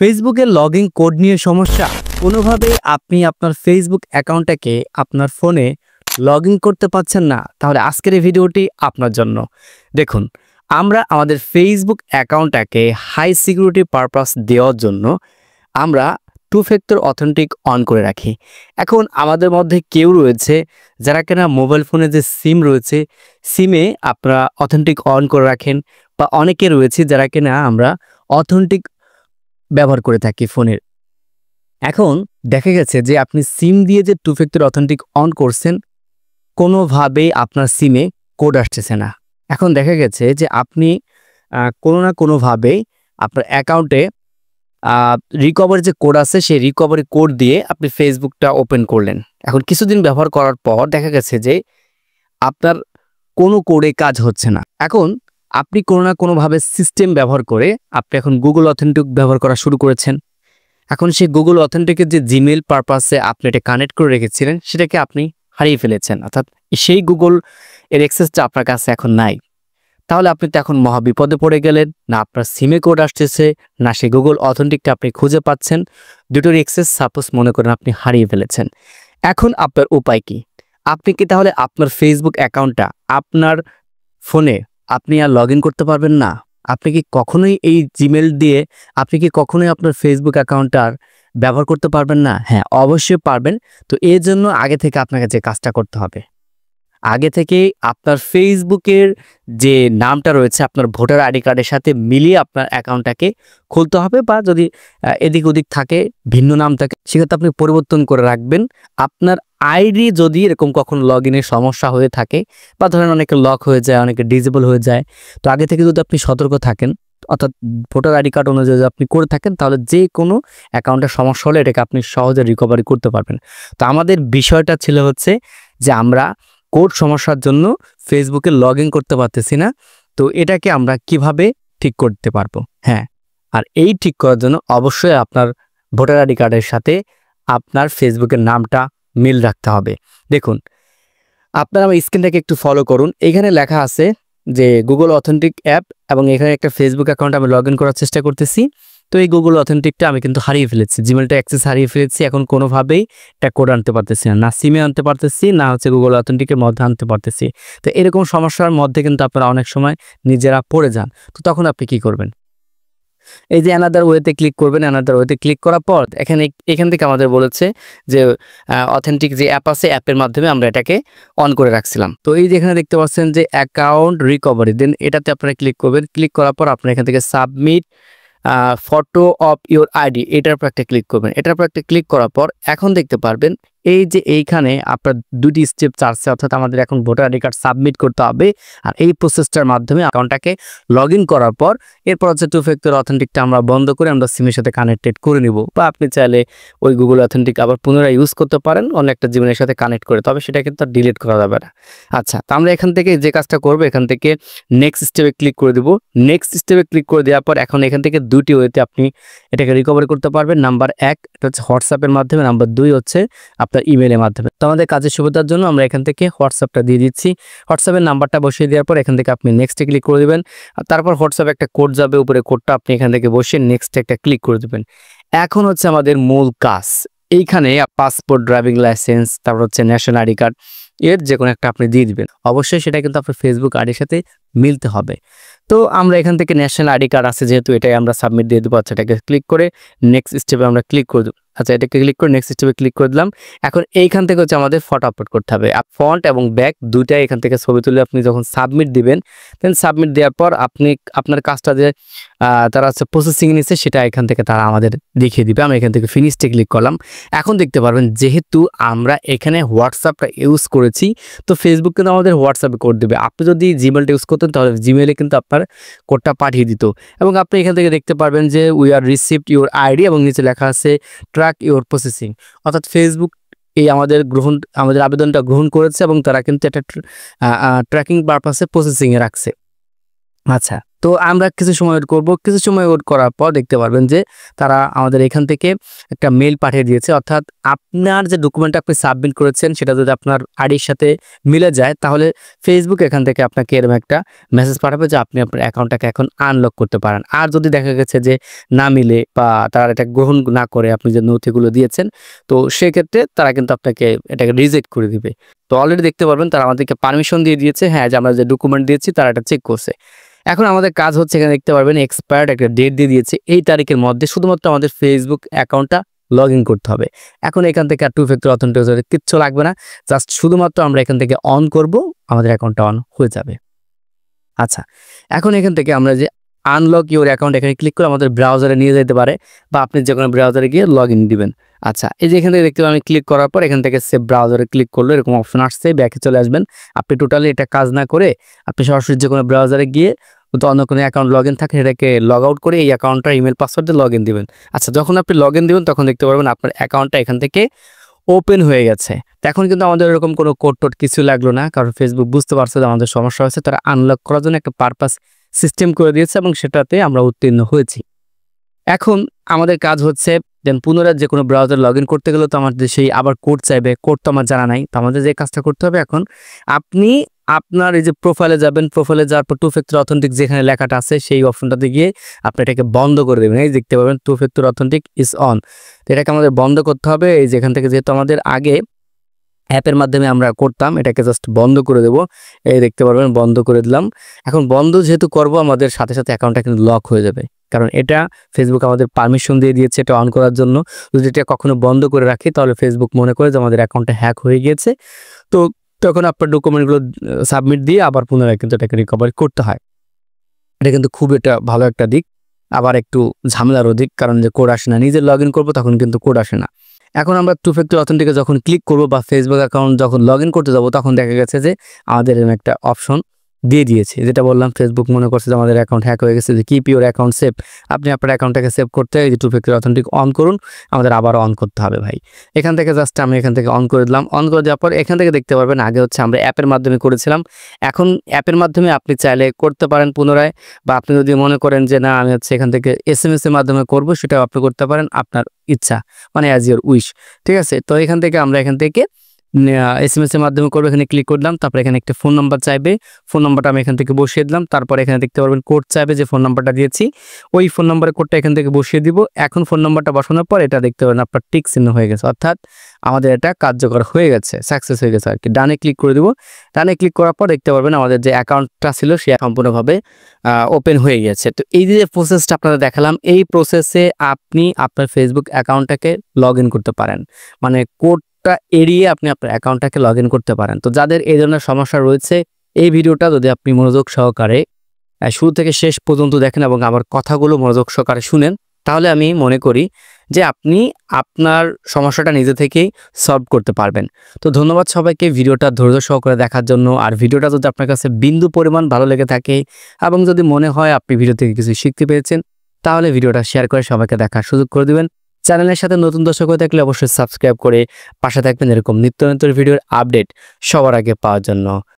ফেসবুকে login code নিয়ে সমস্যা? কোনোভাবেই আপনি আপনার ফেসবুক অ্যাকাউন্টটাকে আপনার ফোনে লগইন করতে পারছেন না? তাহলে আজকের এই ভিডিওটি আপনার জন্য। দেখুন, আমরা আমাদের ফেসবুক অ্যাকাউন্টটাকে হাই সিকিউরিটি পারপাস দেওয়ার জন্য আমরা টু ফ্যাক্টর অথেন্টিক অন করে রাখি। এখন আমাদের মধ্যে কেউ রয়েছে যারা কিনা মোবাইল ফোনে যে সিম রয়েছে, সিমে আপনারা অথেন্টিক অন করে রাখেন, বা অনেকে রয়েছে যারা কিনা আমরা অথেন্টিক ব্যবহার করে থাকি ফোনের। এখন দেখা গেছে যে আপনি সিম দিয়ে যে টু ফ্যাক্টর অথেন্টিক অন করছেন, কোনোভাবেই আপনার সিমে কোড আসতেছে না। এখন দেখা গেছে যে আপনি কোনো না কোনোভাবেই আপনার অ্যাকাউন্টে রিকভারি যে কোড আছে সেই রিকভারি কোড দিয়ে আপনি ফেসবুকটা ওপেন করলেন। এখন কিছুদিন ব্যবহার করার পর দেখা গেছে যে আপনার কোনো কোডে কাজ হচ্ছে না। এখন আপনি কোনো না কোনোভাবে সিস্টেম ব্যবহার করে আপনি এখন গুগল অথেন্টিক ব্যবহার করা শুরু করেছেন। এখন সেই গুগল অথেন্টিকের যে জিমেইল পারপাসে আপনি এটা কানেক্ট করে রেখেছিলেন, সেটাকে আপনি হারিয়ে ফেলেছেন, অর্থাৎ সেই গুগল এর অ্যাক্সেসটা আপনার কাছে এখন নাই। তাহলে আপনি তো এখন মহা বিপদে পড়ে গেলেন। না আপনার সিমে কোড আসতেছে, না সেই গুগল অথেন্টিকটা আপনি খুঁজে পাচ্ছেন। দুটোর অ্যাক্সেস সাপোজ মনে করেন আপনি হারিয়ে ফেলেছেন। এখন আপনার উপায় কি? আপনি কি তাহলে আপনার ফেসবুক অ্যাকাউন্টটা আপনার ফোনে আপনি আর লগইন করতে পারবেন না? আপনি কি কখনোই এই জিমেইল দিয়ে আপনি কি কখনোই আপনার ফেসবুক অ্যাকাউন্টটা আর ব্যবহার করতে পারবেন না? হ্যাঁ, অবশ্যই পারবেন। তো এর জন্য আগে থেকে আপনাকে যে কাজটা করতে হবে, আগে থেকেই আপনার ফেসবুকের যে নামটা রয়েছে আপনার ভোটার আইডি কার্ডের সাথে মিলিয়ে আপনার অ্যাকাউন্টটাকে খুলতে হবে, বা যদি এদিক ওদিক থাকে, ভিন্ন নাম থাকে, সেক্ষেত্রে আপনি পরিবর্তন করে রাখবেন। আপনার আইডি যদি এরকম কখনো লগ ইনের সমস্যা হয়ে থাকে, বা ধরেন অনেকে লক হয়ে যায়, অনেকে ডিজেবল হয়ে যায়, তো আগে থেকে যদি আপনি সতর্ক থাকেন, অর্থাৎ ভোটার আইডি কার্ড অনুযায়ী যদি আপনি করে থাকেন, তাহলে যে কোনো অ্যাকাউন্টের সমস্যা হলে এটাকে আপনি সহজে রিকভারি করতে পারবেন। তো আমাদের বিষয়টা ছিল হচ্ছে যে আমরা কোড সমস্যার জন্য ফেসবুকে লগইন করতে পারতেছি না। তো এটাকে আমরা কিভাবে ঠিক করতে পারবো? হ্যাঁ, আর এই ঠিক করার জন্য অবশ্যই আপনার ভোটার আইডি কার্ডের সাথে আপনার ফেসবুকের নামটা মিল রাখতে হবে। দেখুন, আপনারা আমার স্ক্রিনটাকে একটু ফলো করুন। এখানে লেখা আছে যে গুগল অথেন্টিক অ্যাপ, এবং এখানে একটা ফেসবুক অ্যাকাউন্ট আমি লগইন করার চেষ্টা করতেছি। তো এই গুগল অথেন্টিকটা আমি কিন্তু হারিয়ে ফেলেছি, জিমেলটা অ্যাক্সেস হারিয়ে ফেলেছি। এখন কোনোভাবেই এটা কোড আনতে পারতেছি না, না সিমে আনতে পারতেছি, না হচ্ছে গুগল অথেন্টিকের মধ্যে আনতে পারতেছি। তো এরকম সমস্যার মধ্যে কিন্তু আপনারা অনেক সময় নিজেরা পড়ে যান। তো তখন আপনি কি করবেন? এই যে অ্যানাদার ওয়েতে ক্লিক করবেন। অ্যানাদার ওয়েতে ক্লিক করার পর এখান থেকে আমাদের বলেছে যে অথেন্টিক যে অ্যাপ আছে, অ্যাপের মাধ্যমে আমরা এটাকে অন করে রাখছিলাম। তো এই যে এখানে দেখতে পাচ্ছেন যে অ্যাকাউন্ট রিকভারি, দেন এটাতে আপনারা ক্লিক করবেন। ক্লিক করার পর আপনারা এখান থেকে submit photo of your ID, এটার উপর একটা ক্লিক করবেন। এটার উপর একটা ক্লিক করার পর এখন দেখতে পারবেন এই যে এইখানে আপনার দুটি স্টেপ চাচ্ছে, অর্থাৎ আমাদের এখন ভোটার আইডি কার্ড সাবমিট করতে হবে। আর এই প্রসেসটার মাধ্যমে অ্যাকাউন্টটাকে লগ ইন করার পর এরপর হচ্ছে টু ফ্যাক্টর অথেন্টিকটা আমরা বন্ধ করে আমরা সিমের সাথে কানেক্টেড করে নিব, বা আপনি চাইলে ওই গুগল অথেন্টিক আবার পুনরায় ইউজ করতে পারেন অন্য একটা জিমেলের সাথে কানেক্ট করে, তবে সেটা কিন্তু আর ডিলিট করা যাবে না। আচ্ছা, তো আমরা এখান থেকে যে কাজটা করবো, এখান থেকে নেক্সট স্টেপে ক্লিক করে দিব। নেক্সট স্টেপে ক্লিক করে দেওয়ার পর এখন এখান থেকে দুটি ওয়েতে আপনি এটাকে রিকভারি করতে পারবেন। নাম্বার 1 এটা হচ্ছে হোয়াটসঅ্যাপের মাধ্যমে, নাম্বার 2 হচ্ছে আপনার ইমেলের মাধ্যমে। তো আমাদের কাজের সুবিধার জন্য আমরা এখান থেকে হোয়াটসঅ্যাপটা দিয়ে দিচ্ছি। হোয়াটসঅ্যাপের নাম্বারটা বসিয়ে দেওয়ার পর এখান থেকে আপনি নেক্সটে ক্লিক করে দেবেন। আর তারপর হোয়াটসঅ্যাপে একটা কোড যাবে, উপরে কোডটা আপনি এখান থেকে বসিয়ে নেক্সটে একটা ক্লিক করে দেবেন। এখন হচ্ছে আমাদের মূল কাজ, এইখানে পাসপোর্ট, ড্রাইভিং লাইসেন্স, তারপর হচ্ছে ন্যাশনাল আইডি কার্ড, এর যে কোনো একটা আপনি দিয়ে দিবেন। অবশ্যই সেটা কিন্তু আপনার ফেসবুক আইডির সাথে মিলতে হবে। তো আমরা এখান থেকে ন্যাশনাল আইডি কার্ড আছে যেহেতু, এটাই আমরা সাবমিট দিয়ে দেবো। আচ্ছা, এটাকে ক্লিক করে নেক্সট স্টেপে আমরা ক্লিক করে দেবো। আচ্ছা, এটাকে ক্লিক করে নেক্সট স্টেপে ক্লিক করে দিলাম। এখন এইখান থেকে হচ্ছে আমাদের ফটো আপলোড করতে হবে। ফ্রন্ট এবং ব্যাক দুইটাই এখান থেকে ছবি তুলে আপনি যখন সাবমিট দিবেন, দেন সাবমিট দেওয়ার পর আপনি আপনার কাজটা যে তারা হচ্ছে প্রসেসিং নিচ্ছে, সেটা এখান থেকে তারা আমাদের দেখিয়ে দিবে। আমি এখান থেকে ফিনিশতে ক্লিক করলাম। এখন দেখতে পারবেন যেহেতু আমরা এখানে হোয়াটসঅ্যাপটা ইউজ করেছি, তো ফেসবুক কিন্তু আমাদের হোয়াটসঅ্যাপে কোড দেবে। আপনি যদি জিমেলটা ইউজ করতেন তাহলে জিমেলে কিন্তু আপনার কোডটা পাঠিয়ে দিত। এবং আপনি এখান থেকে দেখতে পারবেন যে we are received your ID, এবং নিচে লেখা আছে ট্র্যাক ইউর প্রসেসিং, অর্থাৎ ফেসবুক এই আমাদের আবেদনটা গ্রহণ করেছে এবং তারা কিন্তু এটা ট্র্যাকিং পারপাসে প্রসেসিংয়ে রাখছে। আচ্ছা, তো আমরা কিছু সময় ওয়েট করব, কিছু সময় ওয়েট করার পর দেখতে পারবেন যে তারা আমাদের এখান থেকে একটা মেল পাঠিয়ে দিয়েছে। অর্থাৎ আপনার যে ডকুমেন্ট আপনি সাবমিট করেছেন সেটা যদি আপনার আইডির সাথে মিলে যায়, তাহলে ফেসবুক এখান থেকে আপনাকে এরকম একটা মেসেজ পাঠাবে যে আপনি আপনার অ্যাকাউন্টটাকে এখন আনলক করতে পারেন। আর যদি দেখা গেছে যে না মিলে বা তারা এটা গ্রহণ না করে আপনি যে নথিগুলো দিয়েছেন, তো সেক্ষেত্রে তারা কিন্তু আপনাকে এটাকে রিজেক্ট করে দিবে। তো অলরেডি দেখতে পারবেন তারা আমাদেরকে পারমিশন দিয়ে দিয়েছে, হ্যাঁ, যে আমরা যে ডকুমেন্ট দিয়েছি তারা এটা চেক করছে। এখন আমাদের কাজ হচ্ছে, এখানে দেখতে পারবেন এক্সপায়ার্ড একটা ডেট দিয়ে দিয়েছে, এই তারিখের মধ্যে শুধুমাত্র আমাদের ফেসবুক অ্যাকাউন্টটা লগ ইন করতে হবে। এখন এখান থেকে আর টু ফ্যাক্টর অথেন্টিকেশন কিচ্ছু লাগবে না, জাস্ট শুধুমাত্র আমরা এখান থেকে অন করব, আমাদের অ্যাকাউন্টটা অন হয়ে যাবে। আচ্ছা, এখন এখান থেকে আমরা যে আনলক ইউর অ্যাকাউন্ট এখানে ক্লিক করে আমাদের ব্রাউজারে নিয়ে যেতে পারে, বা আপনি যে কোনো ব্রাউজারে গিয়ে লগ ইন দিবেন। আচ্ছা, এই যে এখান থেকে দেখতে পাবেন আমি ক্লিক করার পর এখান থেকে সেভ ব্রাউজারে ক্লিক করলে এরকম অপশন আসছে, ব্যাকে চলে আসবেন। আপনি টোটালি এটা কাজ না করে আপনি সরাসরি যে কোনো ব্রাউজারে গিয়ে তো অন্য কোনো অ্যাকাউন্ট লগ ইন থাকে সেটাকে লগ আউট করে এই অ্যাকাউন্টটা ইমেল পাসওয়ার্ড দিয়ে লগ ইন দিবেন। আচ্ছা, যখন আপনি লগ ইন দিবেন তখন দেখতে পারবেন আপনার অ্যাকাউন্টটা এখান থেকে ওপেন হয়ে গেছে। এখন কিন্তু আমাদের এরকম কোনো কোড টোড কিছু লাগলো না, কারণ ফেসবুক বুঝতে পারছে যে আমাদের সমস্যা হয়েছে, তারা আনলক করার জন্য একটা পারপাস সিস্টেম করে দিয়েছে এবং সেটাতে আমরা উত্তীর্ণ হয়েছি। এখন আমাদের কাজ হচ্ছে দেন পুনরায় যে কোনো ব্রাউজার লগ ইন করতে গেলে তো আমাদের সেই আবার কোড চাইবে, কোড তো আমার জানা নাই। তো আমাদের যে কাজটা করতে হবে, এখন আপনি আপনার এই যে প্রোফাইলে যাবেন, প্রোফাইলে যাওয়ার পর টু ফ্যাক্টর অথেন্টিক যেখানে লেখাটা আছে সেই অপশনটাতে গিয়ে আপনি এটাকে বন্ধ করে দেবেন। এই দেখতে পাবেন two factor authentic is on, তো এটাকে আমাদের বন্ধ করতে হবে। এই যেখান থেকে যেহেতু আমাদের আগে অ্যাপের মাধ্যমে আমরা করতাম, এটাকে জাস্ট বন্ধ করে দেব। এই দেখতে পারবেন বন্ধ করে দিলাম। এখন বন্ধ যেহেতু করব, আমাদের সাথে সাথে অ্যাকাউন্টটা কিন্তু লক হয়ে যাবে, কারণ এটা ফেসবুক আমাদের পারমিশন দিয়ে দিয়েছে এটা অন করার জন্য। যদি এটা কখনো বন্ধ করে রাখি তাহলে ফেসবুক মনে করে যে আমাদের অ্যাকাউন্টটা হ্যাক হয়ে গিয়েছে, তো তখন আপনার ডকুমেন্টগুলো সাবমিট দিয়ে আবার পুনরায় কিন্তু এটাকে রিকভারি করতে হয়। এটা কিন্তু খুব একটা ভালো একটা দিক, আবার একটু ঝামেলারও দিক, কারণ যে কোড আসে না, নিজে লগ ইন করবো তখন কিন্তু কোড আসে না। এখন আমরা টু ফ্যাক্টর অথেন্টিকে যখন ক্লিক করব বা ফেসবুক অ্যাকাউন্ট যখন লগ ইন করতে যাবো, তখন দেখা গেছে যে আমাদের এরকম একটা অপশন দিয়ে দিয়েছে, যেটা বললাম ফেসবুক মনে করছে যে আমাদের অ্যাকাউন্ট হ্যাক হয়ে গেছে, যে কিপ ইউর অ্যাকাউন্ট সেভ। আপনি আপনার অ্যাকাউন্টটাকে সেভ করতে এই যে টু ফ্যাক্টর অথেন্টিক অন করুন, আমাদের আবার অন করতে হবে ভাই। এখান থেকে জাস্ট আমি এখান থেকে অন করে দিলাম। অন করে দেওয়ার পর এখান থেকে দেখতে পারবেন আগে হচ্ছে আমরা অ্যাপের মাধ্যমে করেছিলাম, এখন অ্যাপের মাধ্যমে আপনি চাইলে করতে পারেন পুনরায়, বা আপনি যদি মনে করেন যে না আমি হচ্ছে এখান থেকে SMS এর মাধ্যমে করব, সেটাও আপনি করতে পারেন, আপনার ইচ্ছা, মানে অ্যাজ ইউর উইশ। ঠিক আছে, তো এখান থেকে আমরা এখান থেকে SMS এর মাধ্যমে করবো, এখানে ক্লিক করলাম। তারপর এখানে একটা ফোন নাম্বার চাইবে, ফোন নাম্বারটা আমি এখান থেকে বসিয়ে দিলাম। তারপর এখানে দেখতে পারবেন কোড চাইবে, যে ফোন নাম্বারটা দিয়েছি ওই ফোন নাম্বারের কোডটা এখান থেকে বসিয়ে দিব। এখন ফোন নাম্বারটা বসানোর পর এটা দেখতে পাবেন আপনার টিক চিহ্ন হয়ে গেছে, অর্থাৎ আমাদের এটা কার্যকর হয়ে গেছে, সাকসেস হয়ে গেছে আর কি। ডানে ক্লিক করে দিব। ডানে ক্লিক করার পর দেখতে পারবেন আমাদের যে অ্যাকাউন্টটা ছিল সে সম্পূর্ণভাবে ওপেন হয়ে গেছে। তো এই যে প্রসেসটা আপনাদের দেখালাম, এই প্রসেসে আপনি আপনার ফেসবুক অ্যাকাউন্টটাকে লগ ইন করতে পারেন, মানে কোড এড়িয়ে আপনি আপনার অ্যাকাউন্টটাকে লগ ইন করতে পারেন। তো যাদের এই ধরনের সমস্যা রয়েছে, এই ভিডিওটা যদি আপনি মনোযোগ সহকারে শুরু থেকে শেষ পর্যন্ত দেখেন এবং আমার কথাগুলো মনোযোগ সহকারে শুনেন, তাহলে আমি মনে করি যে আপনি আপনার সমস্যাটা নিজে থেকেই সলভ করতে পারবেন। তো ধন্যবাদ সবাইকে ভিডিওটা ধৈর্য সহকারে দেখার জন্য। আর ভিডিওটা যদি আপনার কাছে বিন্দু পরিমাণ ভালো লেগে থাকে এবং যদি মনে হয় আপনি ভিডিও থেকে কিছু শিখতে পেরেছেন, তাহলে ভিডিওটা শেয়ার করে সবাইকে দেখার সুযোগ করে দিবেন। চ্যানেলের সাথে নতুন দর্শক হয়ে থাকলে অবশ্যই সাবস্ক্রাইব করে পাশে থাকবেন এরকম নিত্য নতুন ভিডিওর আপডেট সবার আগে পাওয়ার জন্য।